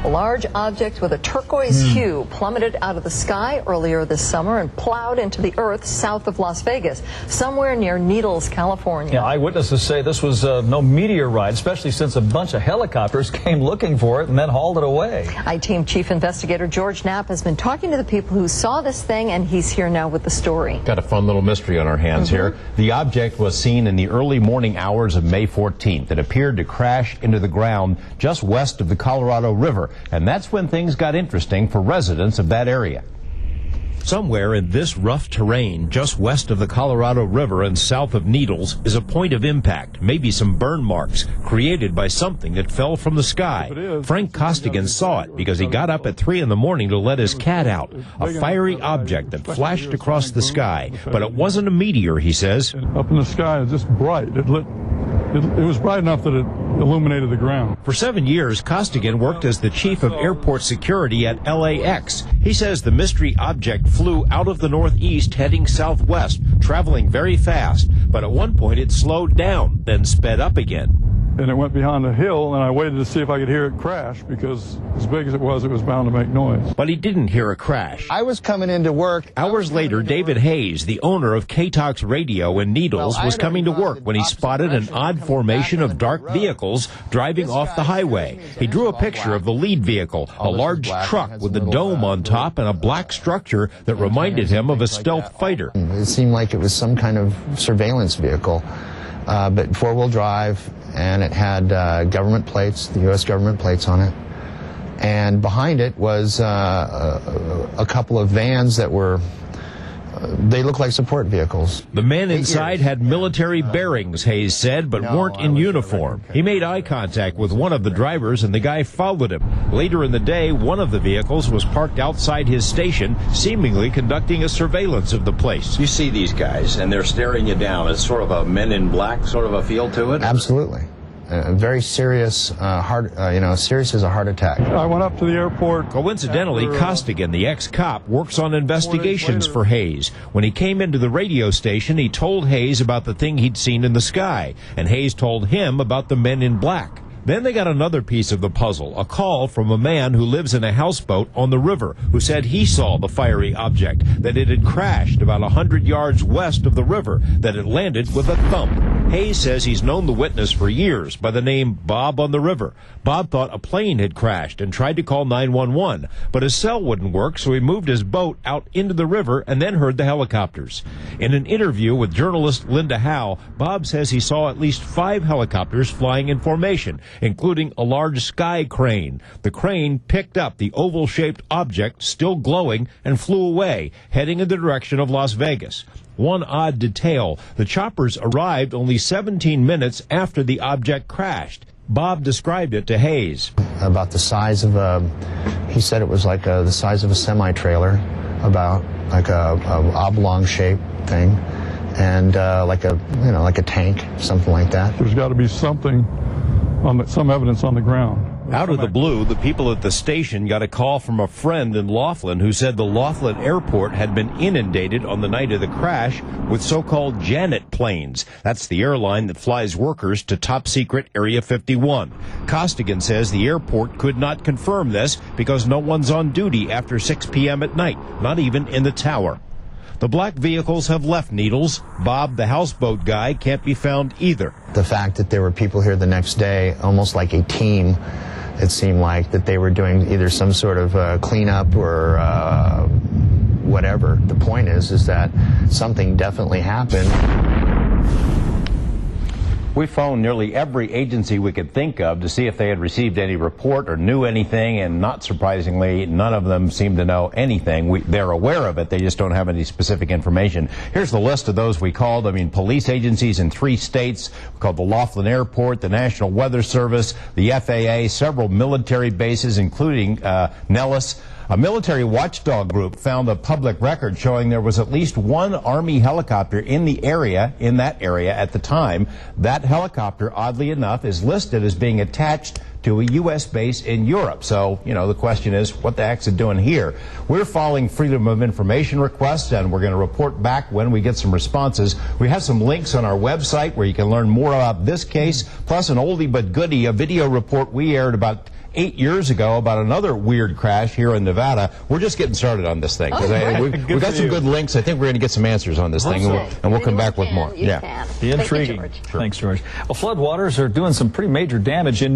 A large object with a turquoise hue plummeted out of the sky earlier this summer and plowed into the earth south of Las Vegas, somewhere near Needles, California. Yeah, eyewitnesses say this was no meteorite, especially since a bunch of helicopters came looking for it and then hauled it away. I-Team Chief Investigator George Knapp has been talking to the people who saw this thing, and he's here now with the story. Got a fun little mystery on our hands here. The object was seen in the early morning hours of May 14th. It appeared to crash into the ground just west of the Colorado River, and that's when things got interesting for residents of that area. Somewhere in this rough terrain, just west of the Colorado River and south of Needles, is a point of impact, maybe some burn marks, created by something that fell from the sky. Frank Costigan saw it because he got up at 3 in the morning to let his cat out. A fiery object that flashed across the sky, but it wasn't a meteor, he says. Up in the sky, it's just bright. It was bright enough that it illuminated the ground. For 7 years, Costigan worked as the chief of airport security at LAX. He says the mystery object flew out of the northeast heading southwest, traveling very fast, but at one point it slowed down, then sped up again. And it went behind a hill, and I waited to see if I could hear it crash, because as big as it was bound to make noise. But he didn't hear a crash. I was coming into work. Hours later, David Hayes, the owner of K-Talks Radio in Needles, was coming to work when he spotted an odd formation of dark vehicles driving off the highway. He drew a picture of the lead vehicle, a large truck with a dome on top and a black structure that reminded him of a stealth fighter. It seemed like it was some kind of surveillance vehicle, but four-wheel drive, and it had government plates, the U.S. government plates on it. And behind it was a couple of vans that were, they looked like support vehicles. The men inside had military bearings, Hayes said, but weren't in uniform. He made eye contact with one of the drivers, and the guy followed him. Later in the day, one of the vehicles was parked outside his station, seemingly conducting a surveillance of the place. You see these guys, and they're staring you down. It's sort of a Men in Black sort of a feel to it? Absolutely. Very serious, serious as a heart attack. I went up to the airport. Coincidentally, Costigan, the ex-cop, works on investigations for Hayes. When he came into the radio station, he told Hayes about the thing he'd seen in the sky, and Hayes told him about the Men in Black. Then they got another piece of the puzzle, a call from a man who lives in a houseboat on the river, who said he saw the fiery object, that it had crashed about 100 yards west of the river, that it landed with a thump. Hayes says he's known the witness for years by the name Bob on the River. Bob thought a plane had crashed and tried to call 911, but his cell wouldn't work, so he moved his boat out into the river and then heard the helicopters. In an interview with journalist Linda Howe, Bob says he saw at least 5 helicopters flying in formation, including a large sky crane. The crane picked up the oval-shaped object, still glowing, and flew away, heading in the direction of Las Vegas. One odd detail, the choppers arrived only 17 minutes after the object crashed. Bob described it to Hayes. About the size of he said it was like the size of a semi-trailer, about like a oblong-shaped thing, and like a tank, something like that. There's got to be something, some evidence on the ground. Out of the blue, the people at the station got a call from a friend in Laughlin who said the Laughlin airport had been inundated on the night of the crash with so-called Janet planes. That's the airline that flies workers to top-secret Area 51. Costigan says the airport could not confirm this because no one's on duty after 6 p.m. at night, not even in the tower. The black vehicles have left Needles. Bob, the houseboat guy, can't be found either. The fact that there were people here the next day, almost like a team, it seemed like, that they were doing either some sort of cleanup or whatever. The point is that something definitely happened. We phoned nearly every agency we could think of to see if they had received any report or knew anything, and not surprisingly, none of them seem to know anything. They're aware of it, they just don't have any specific information. Here's the list of those we called. Police agencies in 3 states. We called the Laughlin Airport, the National Weather Service, the FAA, several military bases, including Nellis. A military watchdog group found a public record showing there was at least 1 Army helicopter in that area at the time. That helicopter, oddly enough, is listed as being attached to a U.S. base in Europe. So, the question is, what the heck's it doing here? We're following Freedom of Information requests, and we're going to report back when we get some responses. We have some links on our website where you can learn more about this case, plus an oldie but goodie, a video report we aired about 8 years ago about another weird crash here in Nevada. We're just getting started on this thing. We've got some good links. I think we're going to get some answers on this thing, and we'll come back with more. Yeah. Be intriguing. Thank you, George. Thanks, George. Well, floodwaters are doing some pretty major damage in